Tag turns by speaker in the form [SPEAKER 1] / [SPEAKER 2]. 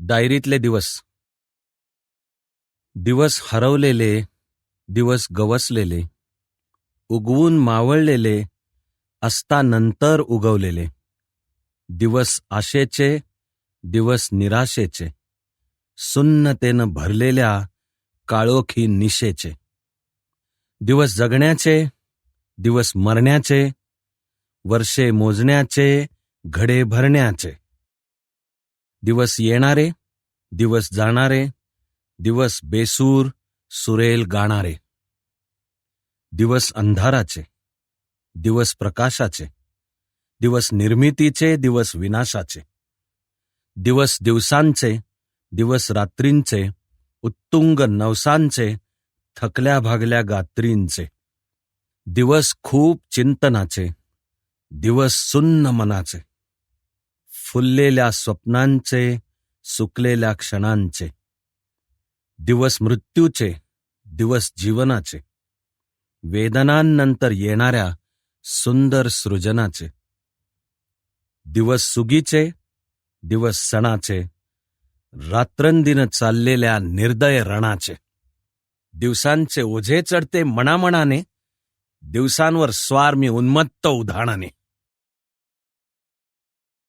[SPEAKER 1] डायरीतले दिवस. दिवस हरवलेले, दिवस गवसलेले, उगवून मावळलेले, असता नंतर उगवलेले, दिवस आशेचे, दिवस निराशेचे, सुन्नतेनं भरलेल्या काळोखी निशेचे, दिवस जगण्याचे, दिवस मरण्याचे, वर्षे मोजण्याचे, घडे भरण्याचे, दिवस येणारे, दिवस जाणारे, दिवस बेसूर सुरेल गाणारे, दिवस अंधाराचे, दिवस प्रकाशाचे, दिवस निर्मितीचे, दिवस विनाशाचे, दिवस दिवसांचे, दिवस रात्रींचे, उत्तुंग नवसांचे, थकल्या भागल्या गात्रींचे, दिवस खूप चिंतनाचे, दिवस सुन्न मनाचे, फुललेल्या स्वप्नांचे, सुकलेल्या क्षणांचे, दिवस मृत्यूचे, दिवस जीवनाचे, वेदनांनंतर येणाऱ्या सुंदर सृजनाचे, दिवस सुगीचे, दिवस सणाचे, रात्रंदिन चाललेल्या निर्दय रणाचे, दिवसांचे ओझे चढते मनामनाने, दिवसांवर स्वार मी उन्मत्त उधाणाने.